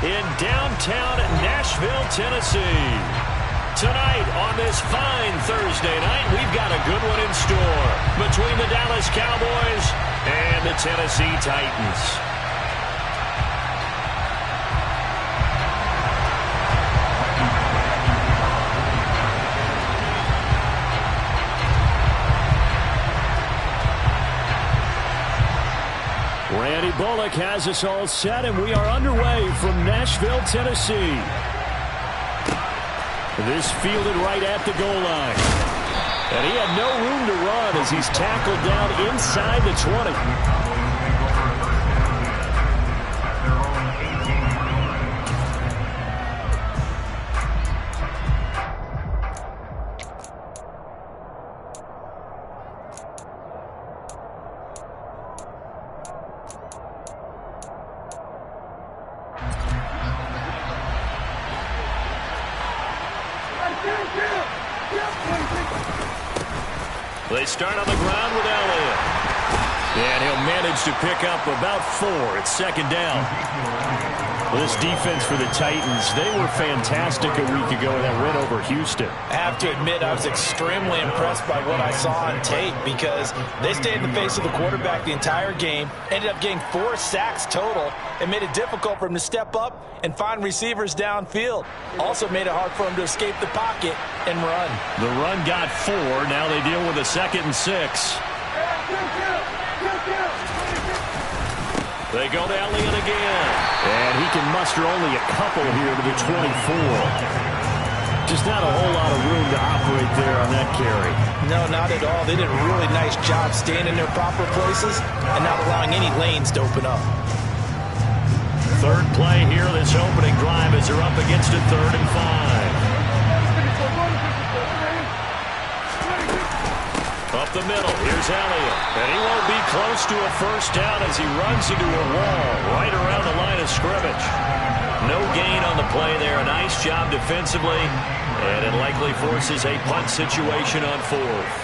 in downtown Nashville, Tennessee. Tonight on this fine Thursday night, we've got a good one in store between the Dallas Cowboys and the Tennessee Titans. Randy Bullock has us all set, and we are underway from Nashville, Tennessee. This fielded right at the goal line. And he had no room to run as he's tackled down inside the 20. They start on the ground with Elliott. And he'll manage to pick up about 4 at second down. This defense for the Titans, they were fantastic a week ago in that win over Houston. I have to admit, I was extremely impressed by what I saw on tape because they stayed in the face of the quarterback the entire game, ended up getting 4 sacks total, and made it difficult for him to step up and find receivers downfield. Also made it hard for him to escape the pocket and run. The run got 4. Now they deal with a 2nd and 6. They go to Elliott again. And he can muster only a couple here to the 24. Just not a whole lot of room to operate there on that carry. No, not at all. They did a really nice job staying in their proper places and not allowing any lanes to open up. Third play here, this opening drive, as they're up against a 3rd and 5. Up the middle, here's Elliott. And he won't be close to a first down as he runs into a wall right around the line of scrimmage. No gain on the play there. Nice job defensively. And it likely forces a punt situation on 4th.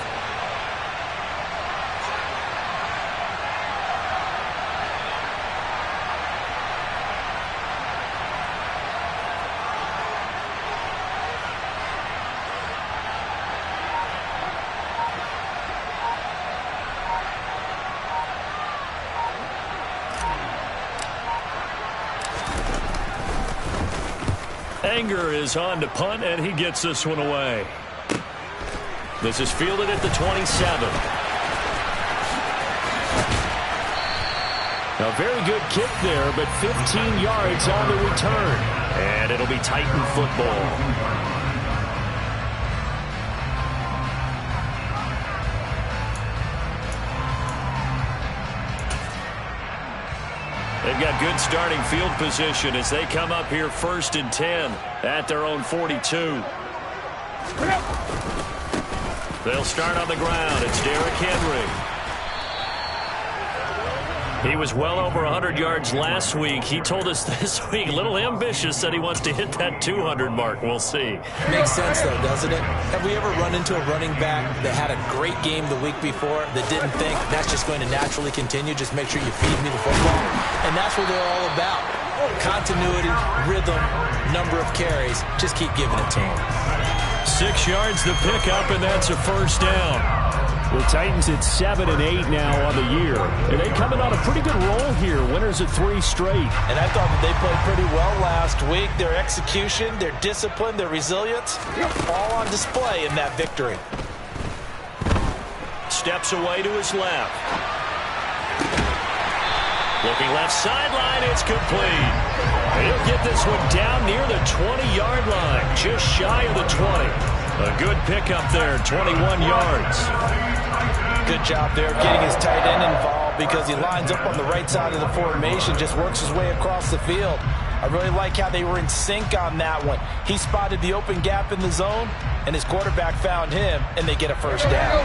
Anger is on to punt, and he gets this one away. This is fielded at the 27. A very good kick there, but 15 yards on the return. And it'll be Titan football. They've got good starting field position as they come up here 1st and 10 at their own 42. They'll start on the ground. It's Derrick Henry. He was well over 100 yards last week. He told us this week, a little ambitious, said he wants to hit that 200 mark. We'll see. Makes sense, though, doesn't it? Have we ever run into a running back that had a great game the week before that didn't think that's just going to naturally continue? Just make sure you feed me the football. And that's what they're all about. Continuity, rhythm, number of carries. Just keep giving it to them. 6 yards the pickup, and that's a first down. The Titans at 7 and 8 now on the year. And they coming on a pretty good roll here. Winners of 3 straight. And I thought that they played pretty well last week. Their execution, their discipline, their resilience, all on display in that victory. Steps away to his left. Looking left sideline, it's complete. He'll get this one down near the 20-yard line, just shy of the 20. A good pickup there, 21 yards. Good job there getting his tight end involved because he lines up on the right side of the formation, just works his way across the field. I really like how they were in sync on that one. He spotted the open gap in the zone, and his quarterback found him, and they get a first down.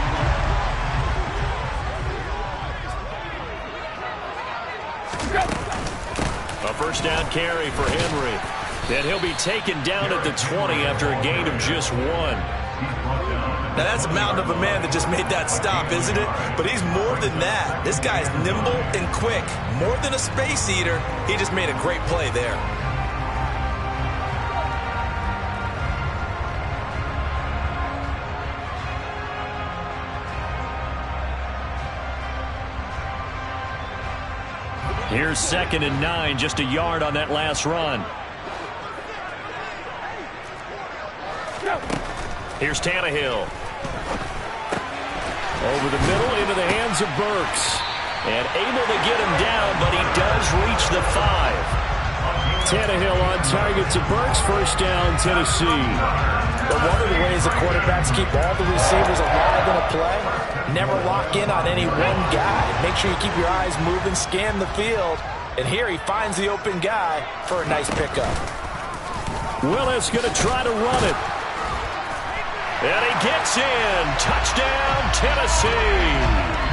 A first down carry for Henry. And he'll be taken down at the 20 after a gain of just 1. Now, that's a mountain of a man that just made that stop, isn't it? But he's more than that. This guy's nimble and quick. More than a space eater, he just made a great play there. Here's 2nd and 9, just a yard on that last run. Here's Tannehill. Over the middle into the hands of Burks. And able to get him down, but he does reach the 5. Tannehill on target to Burks. First down, Tennessee. But one of the ways the quarterbacks keep all the receivers alive in a play, never lock in on any one guy. Make sure you keep your eyes moving, scan the field. And here he finds the open guy for a nice pickup. Willis going to try to run it. And he gets in. Touchdown, Tennessee.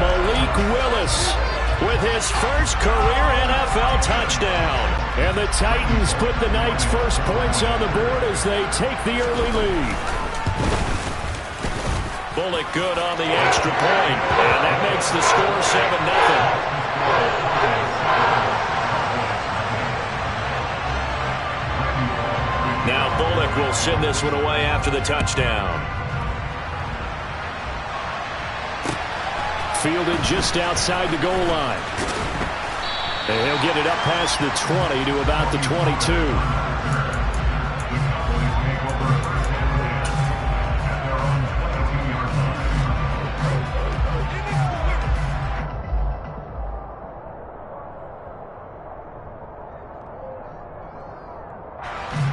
Malik Willis with his first career NFL touchdown. And the Titans put the Knights' first points on the board as they take the early lead. Bullock good on the extra point. And that makes the score 7-0. Now Bullock will send this one away after the touchdown. Fielded just outside the goal line. And he'll get it up past the 20 to about the 22.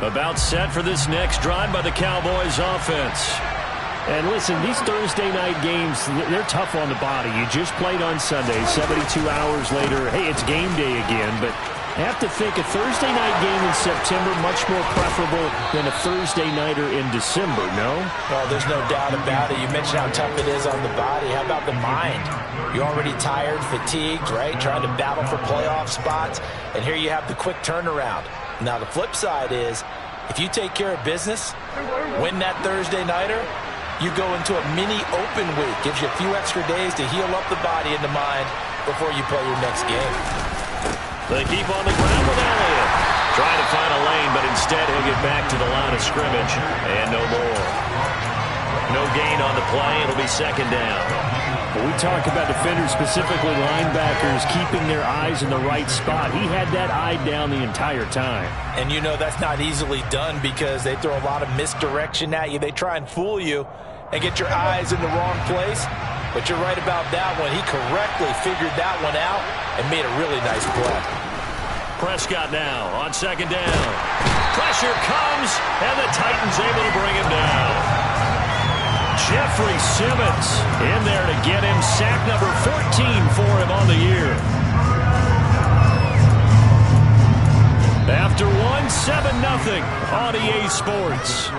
About set for this next drive by the Cowboys offense. And listen, these Thursday night games, they're tough on the body. You just played on Sunday, 72 hours later, hey, it's game day again. But I have to think a Thursday night game in September much more preferable than a Thursday nighter in December, no? Well, there's no doubt about it. You mentioned how tough it is on the body. How about the mind? You're already tired, fatigued, right? Trying to battle for playoff spots. And here you have the quick turnaround. Now, the flip side is, if you take care of business, win that Thursday nighter, you go into a mini open week. Gives you a few extra days to heal up the body and the mind before you play your next game. They keep on the ground with Elliott. Trying to find a lane, but instead he'll get back to the line of scrimmage. And no more. No gain on the play. It'll be 2nd down. When we talk about defenders, specifically linebackers, keeping their eyes in the right spot, he had that eye down the entire time. And you know that's not easily done because they throw a lot of misdirection at you. They try and fool you and get your eyes in the wrong place. But you're right about that one. He correctly figured that one out and made a really nice play. Prescott now on 2nd down. Pressure comes, and the Titans able to bring him down. Jeffrey Simmons in there to get him sack number 14 for him on the year. After one, 7-0 on EA Sports.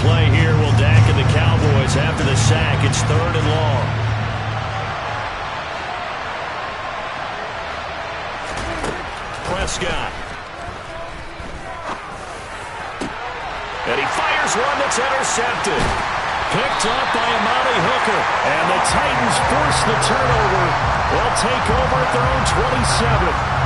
Play here will Dak and the Cowboys after the sack. It's 3rd and long. Prescott. And he fires one that's intercepted. Picked up by Amani Hooker. And the Titans force the turnover. They'll take over at their own 27.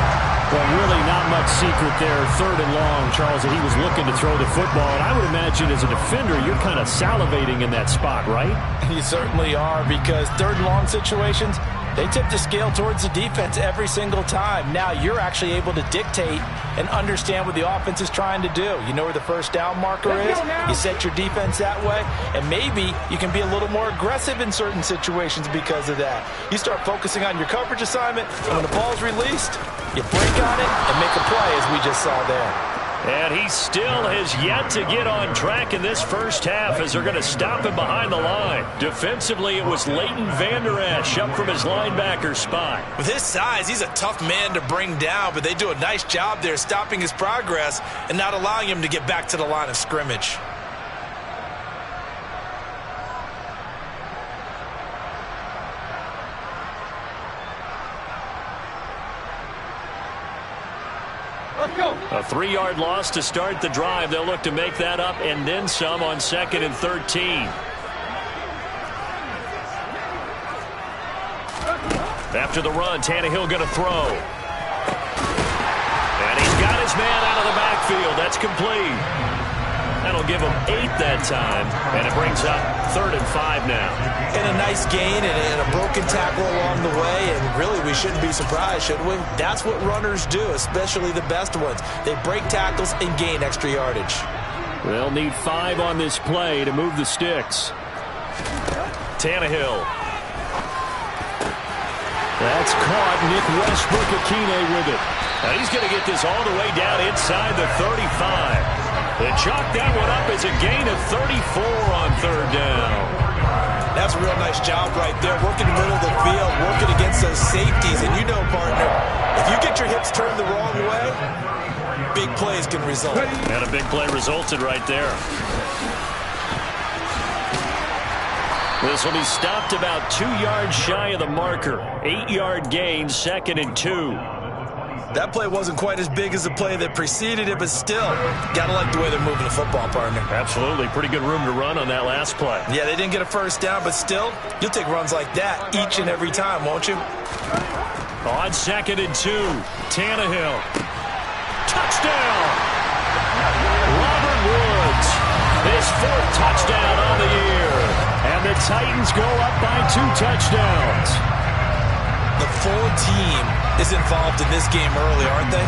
Well, really not much secret there. 3rd and long, Charles, that he was looking to throw the football. And I would imagine as a defender, you're kind of salivating in that spot, right? You certainly are, because 3rd and long situations, they tip the scale towards the defense every single time. Now you're actually able to dictate and understand what the offense is trying to do. You know where the first down marker is. You set your defense that way, and maybe you can be a little more aggressive in certain situations because of that. You start focusing on your coverage assignment, and when the ball's released, you break on it and make a play, as we just saw there. And he still has yet to get on track in this first half as they're going to stop him behind the line. Defensively, it was Leighton Vander Esch up from his linebacker spot. With his size, he's a tough man to bring down, but they do a nice job there stopping his progress and not allowing him to get back to the line of scrimmage. A 3-yard loss to start the drive. They'll look to make that up and then some on 2nd and 13. After the run, Tannehill going to throw. And he's got his man out of the backfield. That's complete. That'll give him 8 that time, and it brings up 3rd and 5 now. And a nice gain and a broken tackle along the way, and really we shouldn't be surprised, should we? That's what runners do, especially the best ones. They break tackles and gain extra yardage. They'll need 5 on this play to move the sticks. Tannehill. That's caught. Nick Westbrook-Akine with it. Now he's going to get this all the way down inside the 35. They chalk that one up as a gain of 34 on 3rd down. That's a real nice job right there, working the middle of the field, working against those safeties. And you know, partner, if you get your hips turned the wrong way, big plays can result. And a big play resulted right there. This will be stopped about 2 yards shy of the marker. 8-yard gain, 2nd and 2. That play wasn't quite as big as the play that preceded it, but still, gotta like the way they're moving the football, partner. Absolutely. Pretty good room to run on that last play. Yeah, they didn't get a first down, but still, you'll take runs like that each and every time, won't you? On 2nd and 2, Tannehill. Touchdown! Robert Woods, his 4th touchdown on the year. And the Titans go up by 2 touchdowns. The full team is involved in this game early, aren't they?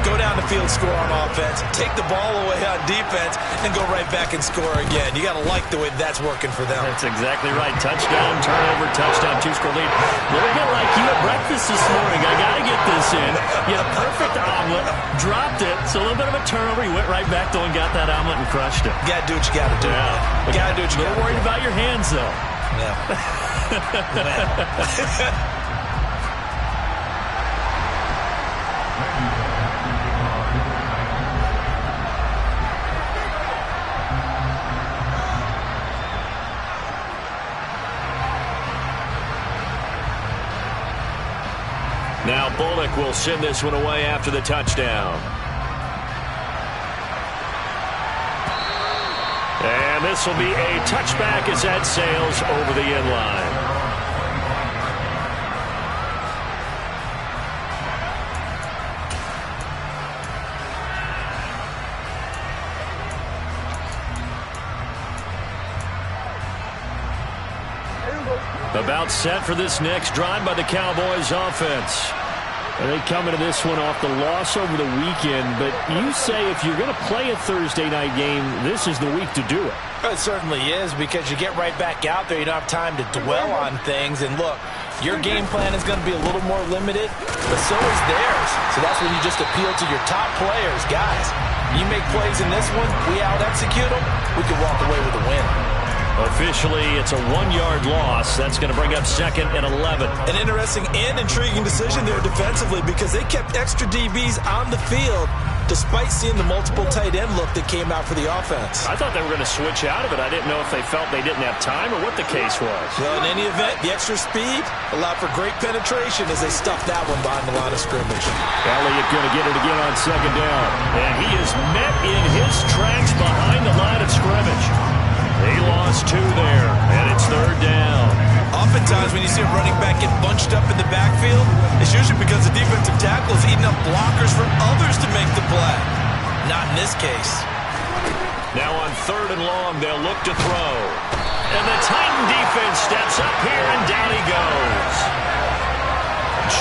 Go down the field, score on offense, take the ball away on defense, and go right back and score again. You got to like the way that's working for them. That's exactly right. Touchdown, turnover, touchdown, 2-score lead. A little bit like you at breakfast this morning. I got to get this in. You had a perfect omelet, dropped it, so a little bit of a turnover. You went right back, though, and got that omelet and crushed it. You got to do what you got to do. Yeah. You got to do what you got to do. Worried about your hands, though. Yeah. Now Bullock will send this one away after the touchdown. And this will be a touchback as that sails over the end line. About set for this next drive by the Cowboys offense. And they come into this one off the loss over the weekend, but you say if you're going to play a Thursday night game, this is the week to do it. It certainly is, because you get right back out there. You don't have time to dwell on things. And look, your game plan is going to be a little more limited, but so is theirs. So that's when you just appeal to your top players. Guys, you make plays in this one, we out-execute them, we can walk away with a win. Officially, it's a 1-yard loss. That's going to bring up 2nd and 11. An interesting and intriguing decision there defensively, because they kept extra DBs on the field despite seeing the multiple tight end look that came out for the offense. I thought they were going to switch out of it. I didn't know if they felt they didn't have time or what the case was. Well, in any event, the extra speed allowed for great penetration as they stuffed that one behind the line of scrimmage. Elliott going to get it again on 2nd down. And he is met in his tracks behind the line of scrimmage. He lost 2 there, and it's 3rd down. Oftentimes when you see a running back get bunched up in the backfield, it's usually because the defensive tackle is eating up blockers from others to make the play. Not in this case. Now on 3rd and long, they'll look to throw. And the Titan defense steps up here, and down he goes.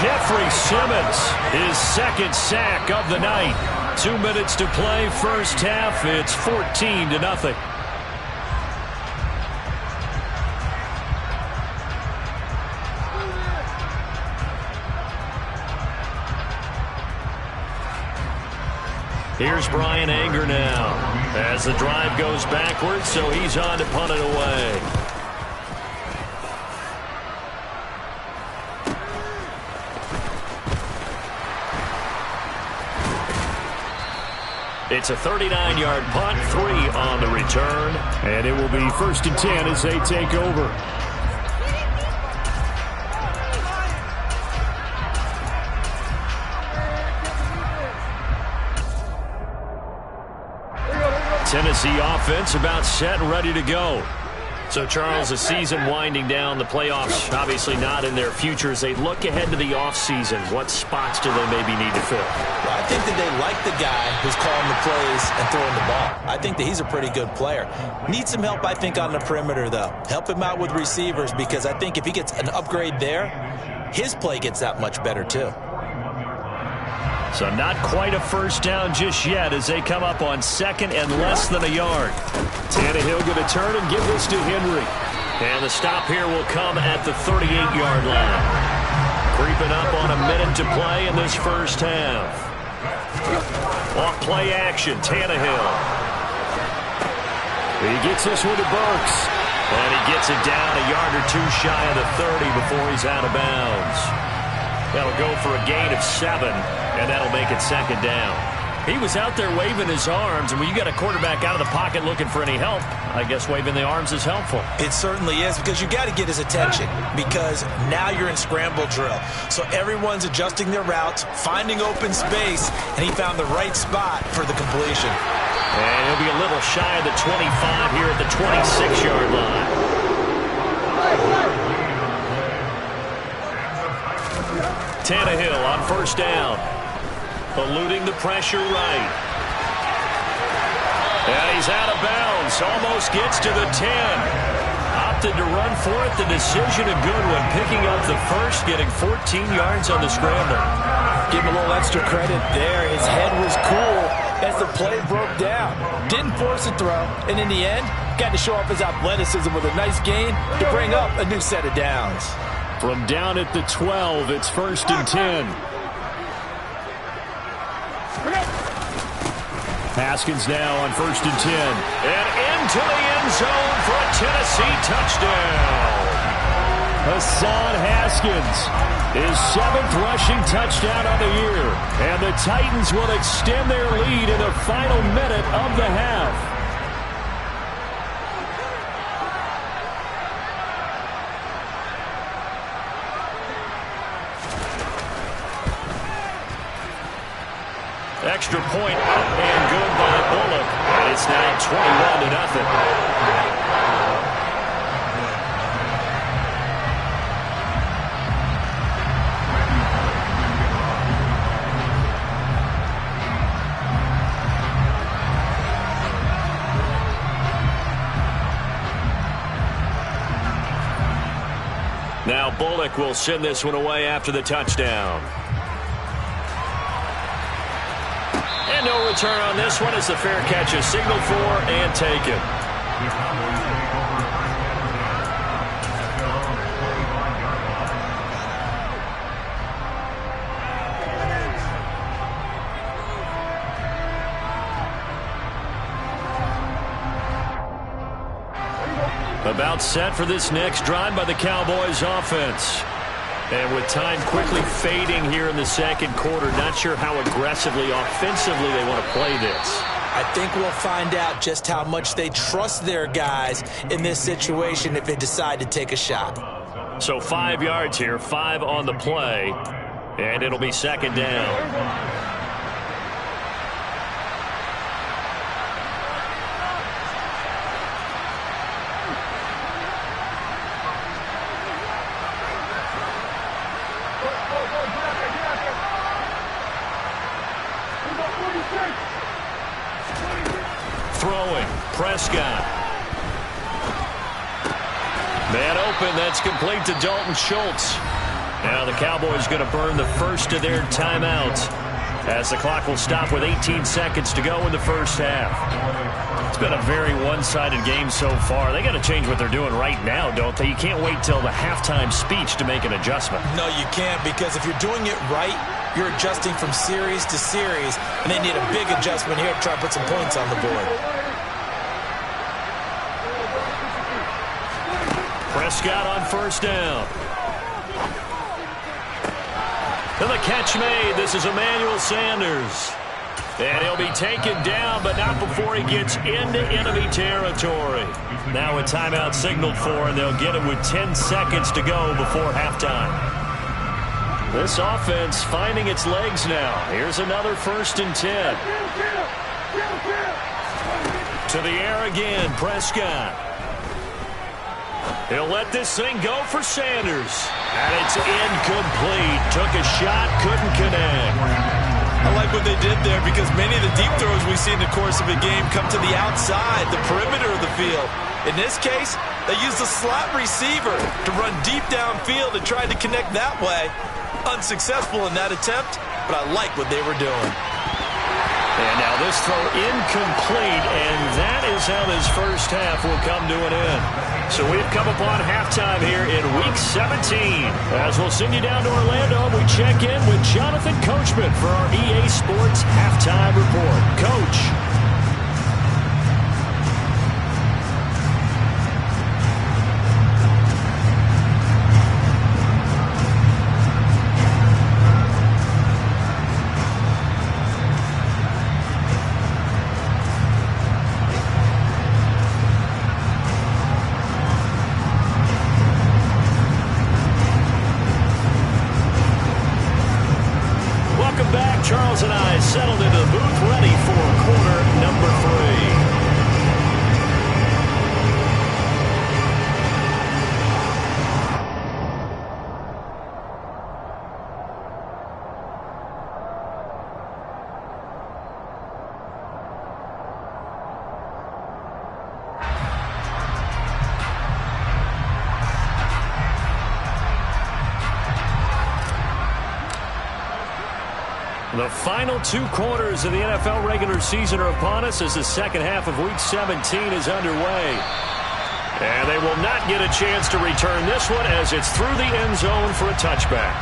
Jeffrey Simmons, his 2nd sack of the night. 2 minutes to play, first half. It's 14-0. Here's Brian Anger now as the drive goes backwards, so he's on to punt it away. It's a 39-yard punt, 3 on the return. And it will be 1st and 10 as they take over. Tennessee offense about set and ready to go. So, Charles, the season winding down, the playoffs obviously not in their future. As they look ahead to the offseason, what spots do they maybe need to fill? Well, I think that they like the guy who's calling the plays and throwing the ball. I think that he's a pretty good player. Needs some help, I think, on the perimeter, though. Help him out with receivers, because I think if he gets an upgrade there, his play gets that much better, too. So not quite a first down just yet as they come up on second and less than a yard. Tannehill going to turn and give this to Henry. And the stop here will come at the 38-yard line. Creeping up on a minute to play in this first half. Off play action, Tannehill. He gets this one to Burks. And he gets it down a yard or two shy of the 30 before he's out of bounds. That'll go for a gain of 7, and that'll make it second down. He was out there waving his arms, and when you got a quarterback out of the pocket looking for any help, I guess waving the arms is helpful. It certainly is, because you got to get his attention, because now you're in scramble drill. So everyone's adjusting their routes, finding open space, and he found the right spot for the completion. And he'll be a little shy of the 25 here at the 26-yard line. Tannehill on first down. Eluding the pressure right. And he's out of bounds. Almost gets to the 10. Opted to run for it. The decision a good one. Picking up the first, getting 14 yards on the scramble. Give him a little extra credit there. His head was cool as the play broke down. Didn't force a throw. And in the end, got to show off his athleticism with a nice gain to bring up a new set of downs. From down at the 12, it's first and 10. Haskins now on first and 10. And into the end zone for a Tennessee touchdown. Hassan Haskins, his 7th rushing touchdown of the year. And the Titans will extend their lead in the final minute of the half. Extra point up and good by Bullock. And it's now 21-0. Now Bullock will send this one away after the touchdown. And no return on this one as the fair catch is signaled for and taken. About set for this next drive by the Cowboys offense. And with time quickly fading here in the second quarter, not sure how aggressively, offensively they want to play this. I think we'll find out just how much they trust their guys in this situation if they decide to take a shot. So 5 yards here, 5 on the play, and it'll be second down. Throwing, Prescott. Man open, that's complete to Dalton Schultz. Now the Cowboys going to burn the first of their timeouts as the clock will stop with 18 seconds to go in the first half. It's been a very one-sided game so far. They got to change what they're doing right now, don't they? You can't wait till the halftime speech to make an adjustment. No, you can't, because if you're doing it right, you're adjusting from series to series, and they need a big adjustment here to try to put some points on the board. Prescott on first down. And the catch made. This is Emmanuel Sanders. And he'll be taken down, but not before he gets into enemy territory. Now a timeout signaled for, and they'll get it with 10 seconds to go before halftime. This offense finding its legs now. Here's another first and 10. To the air again, Prescott. He'll let this thing go for Sanders. And it's incomplete. Took a shot, couldn't connect. I like what they did there because many of the deep throws we see in the course of a game come to the outside, the perimeter of the field. In this case, they used a slot receiver to run deep downfield and tried to connect that way. Unsuccessful in that attempt, but I like what they were doing. And now this throw incomplete, and that is how this first half will come to an end. So we've come upon halftime here in Week 17. As we'll send you down to Orlando, we check in with Jonathan Coachman for our EA Sports Halftime Report. Coach. Charles and I settled into the booth ready for quarter number 3. The final 2 quarters of the NFL regular season are upon us as the second half of Week 17 is underway. And they will not get a chance to return this one as it's through the end zone for a touchback.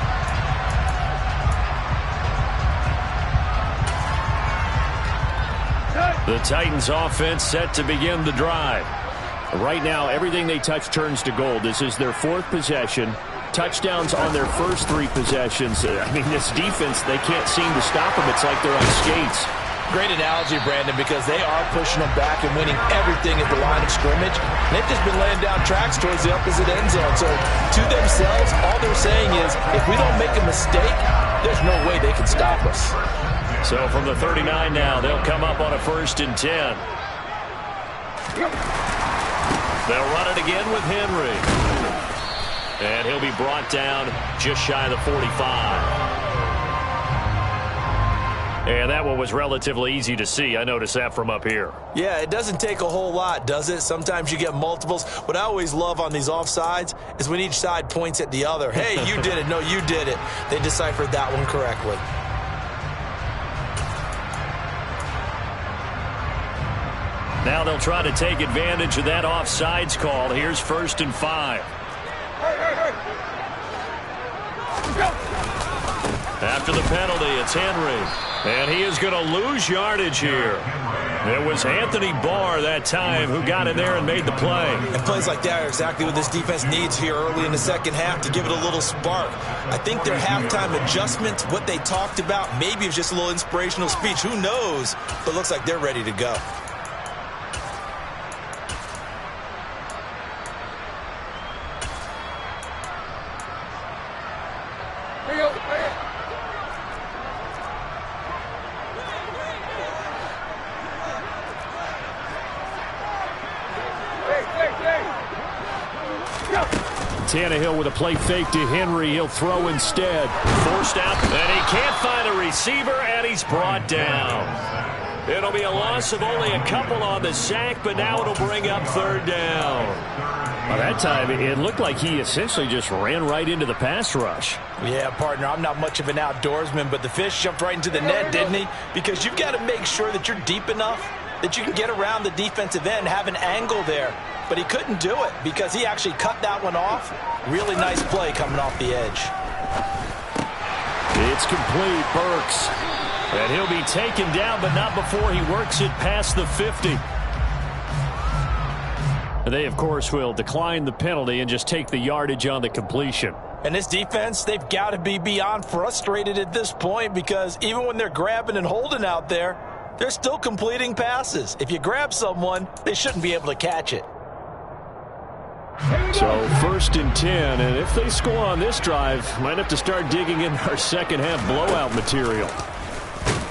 The Titans offense set to begin the drive. Right now, everything they touch turns to gold. This is their 4th possession. Touchdowns on their first 3 possessions. I mean, this defense, they can't seem to stop them. It's like they're on skates. Great analogy, Brandon, because they are pushing them back and winning everything at the line of scrimmage. They've just been laying down tracks towards the opposite end zone. So to themselves, all they're saying is, if we don't make a mistake, there's no way they can stop us. So from the 39 now, they'll come up on a 1st and 10. They'll run it again with Henry. And he'll be brought down just shy of the 45. And that one was relatively easy to see. I noticed that from up here. Yeah, it doesn't take a whole lot, does it? Sometimes you get multiples. What I always love on these offsides is when each side points at the other. Hey, you did it. No, you did it. They deciphered that one correctly. Now they'll try to take advantage of that offsides call. Here's 1st and 5. After the penalty, it's Henry. And he is going to lose yardage here. It was Anthony Barr that time who got in there and made the play. And plays like that are exactly what this defense needs here early in the second half to give it a little spark. I think their halftime adjustment, what they talked about, maybe it was just a little inspirational speech. Who knows? But it looks like they're ready to go. Tannehill with a play fake to Henry. He'll throw instead. Forced out, and he can't find a receiver, and he's brought down. It'll be a loss of only a couple on the sack, but now it'll bring up 3rd down. By that time, it looked like he essentially just ran right into the pass rush. Yeah, partner, I'm not much of an outdoorsman, but the fish jumped right into the net, didn't he? Because you've got to make sure that you're deep enough that you can get around the defensive end, have an angle there. But he couldn't do it because he actually cut that one off. Really nice play coming off the edge. It's complete, Burks. And he'll be taken down, but not before he works it past the 50. They, of course, will decline the penalty and just take the yardage on the completion. And this defense, they've got to be beyond frustrated at this point because even when they're grabbing and holding out there, they're still completing passes. If you grab someone, they shouldn't be able to catch it. So 1st and 10, and if they score on this drive, might have to start digging in our second half blowout material.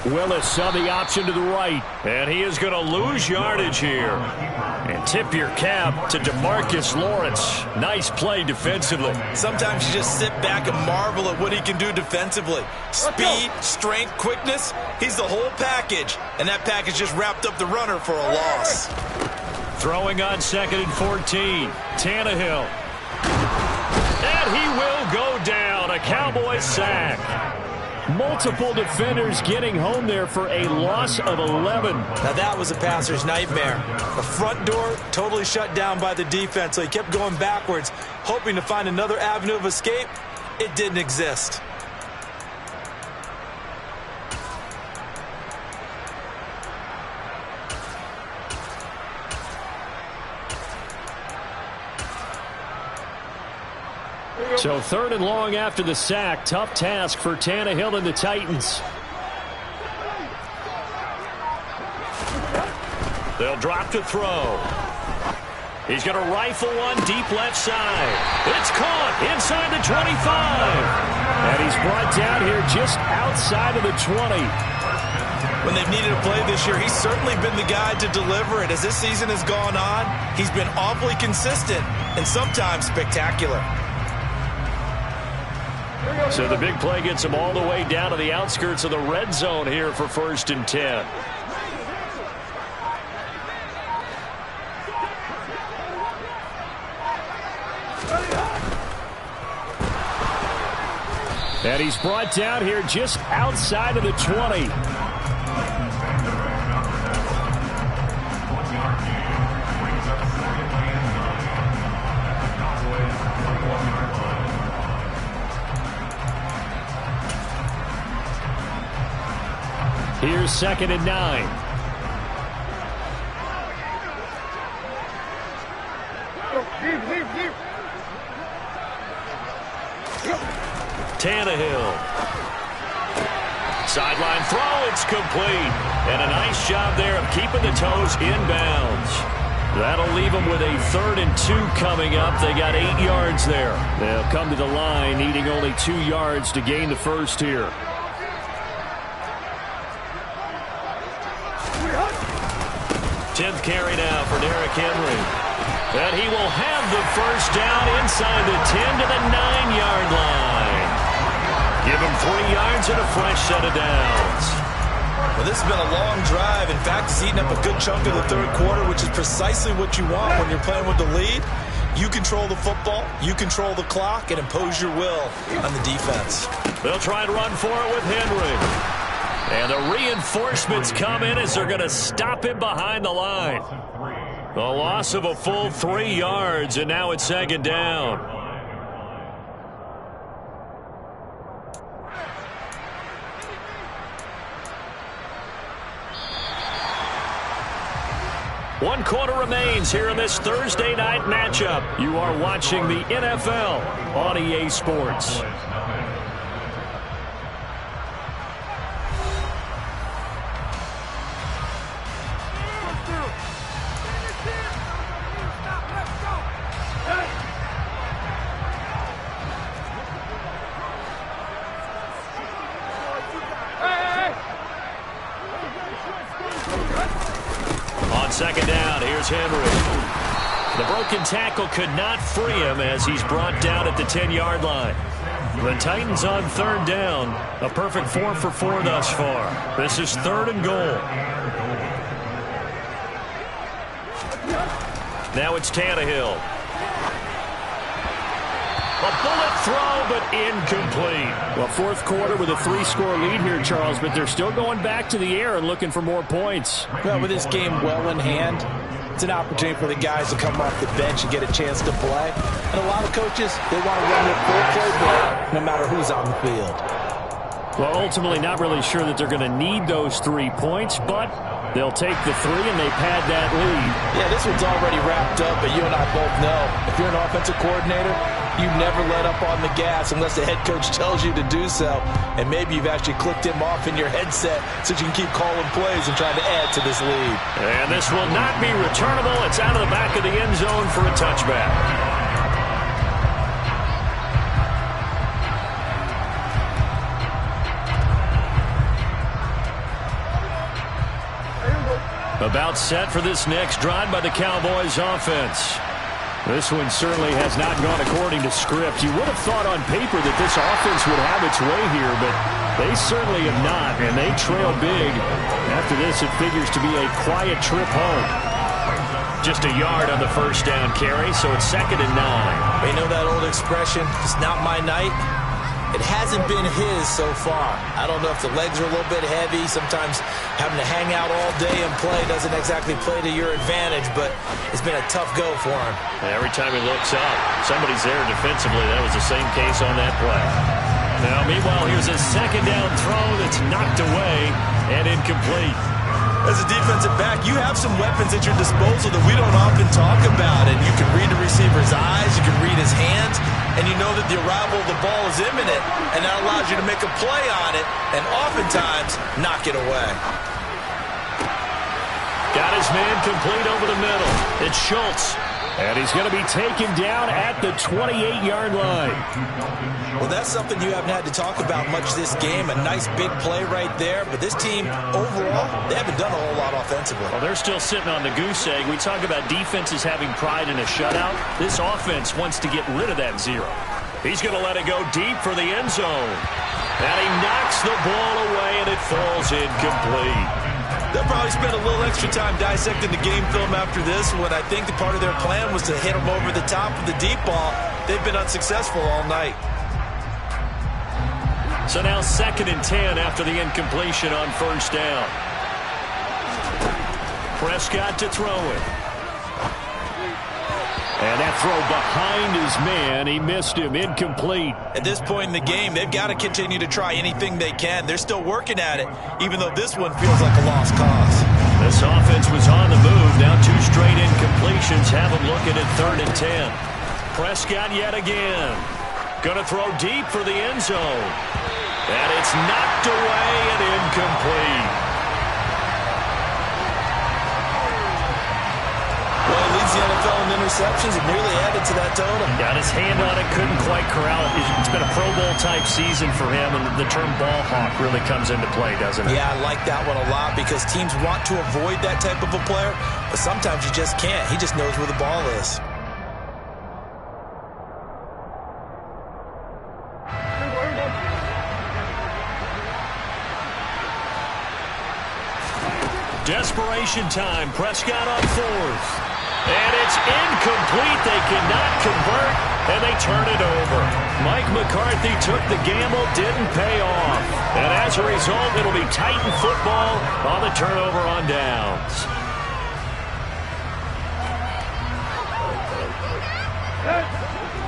Willis on the option to the right. And he is going to lose yardage here. And tip your cap to DeMarcus Lawrence. Nice play defensively. Sometimes you just sit back and marvel at what he can do defensively. Speed, strength, quickness. He's the whole package. And that package just wrapped up the runner for a loss. Throwing on 2nd and 14. Tannehill. And he will go down. A Cowboys sack. Multiple defenders getting home there for a loss of 11. Now that was a passer's nightmare. The front door totally shut down by the defense, so he kept going backwards, hoping to find another avenue of escape. It didn't exist. So 3rd and long after the sack. Tough task for Tannehill and the Titans. They'll drop to throw. He's going to rifle one deep left side. It's caught inside the 25. And he's brought down here just outside of the 20. When they've needed a play this year, he's certainly been the guy to deliver it. As this season has gone on, he's been awfully consistent and sometimes spectacular. So the big play gets him all the way down to the outskirts of the red zone here for 1st and 10. And he's brought down here just outside of the 20. Here's 2nd and 9. Tannehill. Sideline throw, it's complete. And a nice job there of keeping the toes inbounds. That'll leave them with a 3rd and 2 coming up. They got 8 yards there. They'll come to the line needing only 2 yards to gain the first here. 10th carry now for Derrick Henry. And he will have the first down inside the 10 to the 9-yard line. Give him 3 yards and a fresh set of downs. Well, this has been a long drive. In fact, it's eaten up a good chunk of the 3rd quarter, which is precisely what you want when you're playing with the lead. You control the football, you control the clock, and impose your will on the defense. They'll try and run for it with Henry. And the reinforcements come in as they're going to stop him behind the line. A loss of a full 3 yards, and now it's 2nd down. One quarter remains here in this Thursday night matchup. You are watching the NFL on EA Sports. On 2nd down, here's Henry. The broken tackle could not free him as he's brought down at the 10-yard line. The Titans on 3rd down. A perfect 4 for 4 thus far. This is 3rd and goal. Now it's Tannehill. A bullet throw, but incomplete. Well, 4th quarter with a 3-score lead here, Charles, but they're still going back to the air and looking for more points. Well, with this game well in hand, it's an opportunity for the guys to come off the bench and get a chance to play. And a lot of coaches, they want to run their full playbook no matter who's on the field. Well, ultimately not really sure that they're going to need those 3 points, but they'll take the 3 and they pad that lead. Yeah, this one's already wrapped up, but you and I both know if you're an offensive coordinator, you never let up on the gas unless the head coach tells you to do so. And maybe you've actually clicked him off in your headset so you can keep calling plays and trying to add to this lead. And this will not be returnable. It's out of the back of the end zone for a touchback. About set for this next drive by the Cowboys offense. This one certainly has not gone according to script. You would have thought on paper that this offense would have its way here, but they certainly have not, and they trail big. After this, it figures to be a quiet trip home. Just a yard on the first down carry, so it's 2nd and 9. You know that old expression, it's not my night? It hasn't been his so far. I don't know if the legs are a little bit heavy. Sometimes having to hang out all day and play doesn't exactly play to your advantage, but it's been a tough go for him. Every time he looks up, somebody's there defensively. That was the same case on that play. Now, meanwhile, here's a 2nd down throw that's knocked away and incomplete. As a defensive back, you have some weapons at your disposal that we don't often talk about. And you can read the receiver's eyes, you can read his hands, and you know that the arrival of the ball is imminent, and that allows you to make a play on it and oftentimes knock it away. Got his man complete over the middle. It's Schultz. And he's going to be taken down at the 28-yard line. Well, that's something you haven't had to talk about much this game. A nice big play right there. But this team, overall, they haven't done a whole lot offensively. Well, they're still sitting on the goose egg. We talk about defenses having pride in a shutout. This offense wants to get rid of that zero. He's going to let it go deep for the end zone. And he knocks the ball away, and it falls incomplete. They'll probably spend a little extra time dissecting the game film after this one. I think the part of their plan was to hit them over the top of the deep ball. They've been unsuccessful all night. So now 2nd and 10 after the incompletion on first down. Prescott to throw it. And that throw behind his man, he missed him, incomplete. At this point in the game, they've got to continue to try anything they can. They're still working at it, even though this one feels like a lost cause. This offense was on the move. Now 2 straight incompletions have them looking at 3rd and 10. Prescott yet again. Going to throw deep for the end zone. And it's knocked away and incomplete. Well, he leads the NFL in interceptions and nearly added to that total. Got his hand on it, couldn't quite corral it. It's been a Pro Bowl-type season for him, and the term ball hawk really comes into play, doesn't it? Yeah, I like that one a lot because teams want to avoid that type of a player, but sometimes you just can't. He just knows where the ball is. Desperation time. Prescott on 4th. And it's incomplete. They cannot convert, and they turn it over. Mike McCarthy took the gamble, didn't pay off. And as a result, it'll be Titan football on the turnover on downs.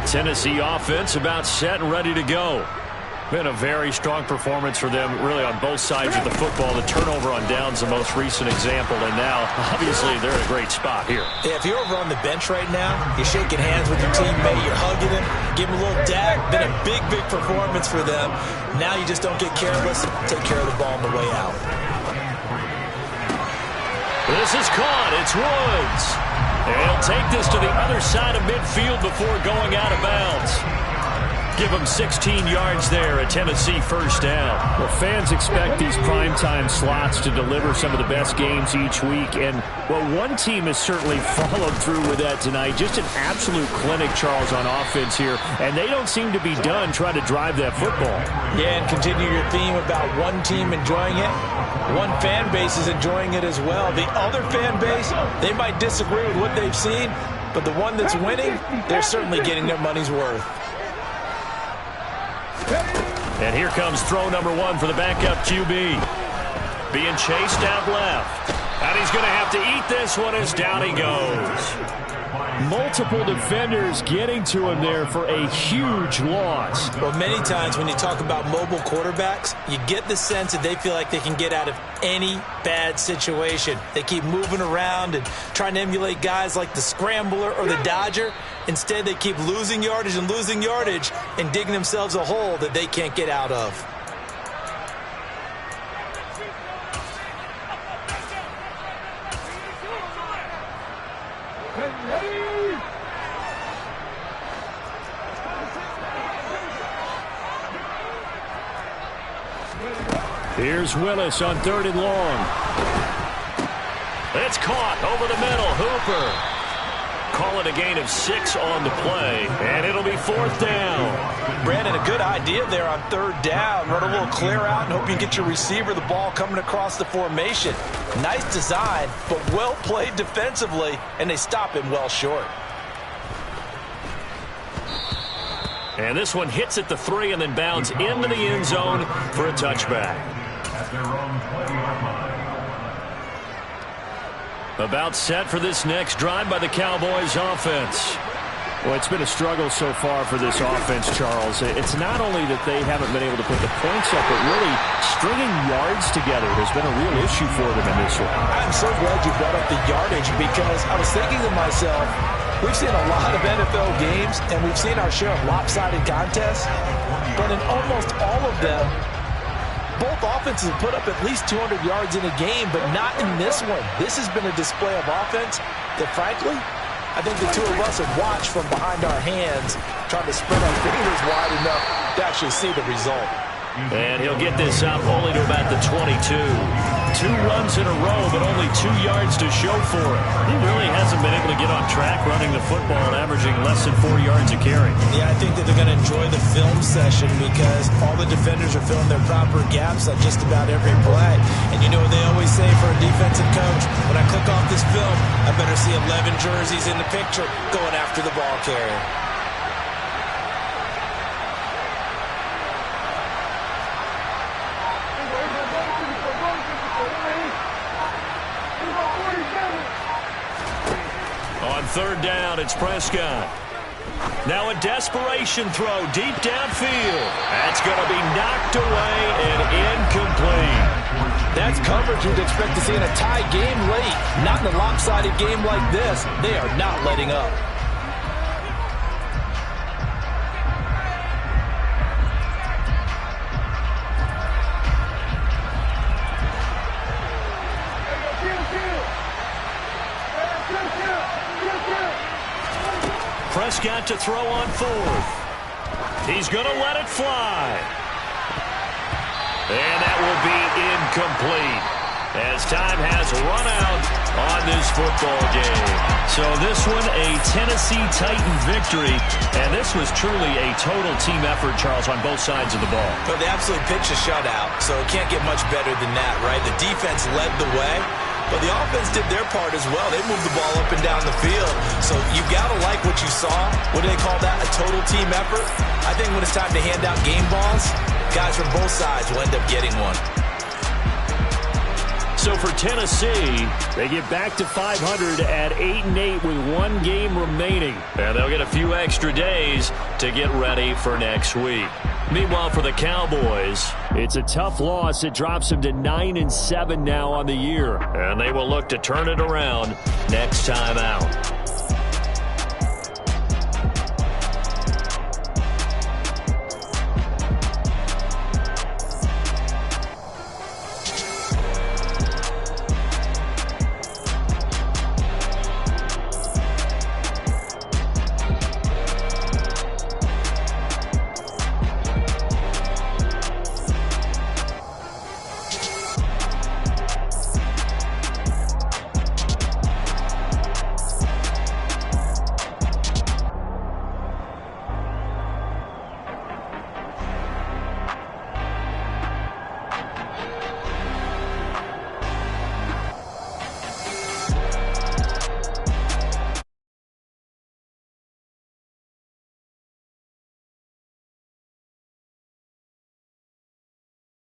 Tennessee offense about set and ready to go. Been a very strong performance for them, really, on both sides of the football. The turnover on downs, the most recent example, and now, obviously, they're in a great spot here. Yeah, if you're over on the bench right now, you're shaking hands with your teammate, you're hugging him, give him a little dab. Been a big, big performance for them. Now you just don't get careless, take care of the ball on the way out. This is caught. It's Woods. And he'll take this to the other side of midfield before going out of bounds. Give them 16 yards there, a Tennessee first down. Well, fans expect these primetime slots to deliver some of the best games each week. And, well, one team has certainly followed through with that tonight. Just an absolute clinic, Charles, on offense here. And they don't seem to be done trying to drive that football. Yeah, and continue your theme about one team enjoying it. One fan base is enjoying it as well. The other fan base, they might disagree with what they've seen, but the one that's winning, they're certainly getting their money's worth. And here comes throw number 1 for the backup QB. Being chased out left. And he's going to have to eat this one as down he goes. Multiple defenders getting to him there for a huge loss. Well, many times when you talk about mobile quarterbacks, you get the sense that they feel like they can get out of any bad situation. They keep moving around and trying to emulate guys like the Scrambler or the Dodger. Instead, they keep losing yardage and digging themselves a hole that they can't get out of. Here's Willis on 3rd and long. It's caught over the middle. Hooper. Call it a gain of 6 on the play, and it'll be 4th down. Brandon, a good idea there on 3rd down. Run a little clear out and hope you get your receiver the ball coming across the formation. Nice design, but well played defensively, and they stop him well short. And this one hits at the 3 and then bounds into the end zone for a touchback. About set for this next drive by the Cowboys offense. Well, it's been a struggle so far for this offense, Charles. It's not only that they haven't been able to put the points up, but really stringing yards together has been a real issue for them in this one. I'm so glad you brought up the yardage because I was thinking to myself, we've seen a lot of NFL games and we've seen our share of lopsided contests, but in almost all of them, both offenses have put up at least 200 yards in a game, but not in this one. This has been a display of offense that, frankly, I think the two of us have watched from behind our hands, trying to spread our fingers wide enough to actually see the result. And he'll get this up only to about the 22. 2 runs in a row, but only 2 yards to show for it. He really hasn't been able to get on track running the football, averaging less than 4 yards a carry. Yeah, I think that they're going to enjoy the film session because all the defenders are filling their proper gaps on just about every play. And you know what they always say for a defensive coach? When I click off this film, I better see 11 jerseys in the picture going after the ball carrier. On 3rd down, it's Prescott. Now a desperation throw deep downfield. That's going to be knocked away and incomplete. That's coverage you'd expect to see in a tie game late. Not in a lopsided game like this. They are not letting up. Prescott to throw on 4th. He's going to let it fly. And that will be incomplete as time has run out on this football game. So this one, a Tennessee Titan victory. And this was truly a total team effort, Charles, on both sides of the ball. But they absolutely pitched a shutout, so it can't get much better than that, right? The defense led the way. But the offense did their part as well. They moved the ball up and down the field. So you've got to like what you saw. What do they call that? A total team effort? I think when it's time to hand out game balls, guys from both sides will end up getting one. So for Tennessee, they get back to 500 at 8-8 with 1 game remaining. And they'll get a few extra days to get ready for next week. Meanwhile, for the Cowboys, it's a tough loss. It drops them to 9-7 now on the year. And they will look to turn it around next time out.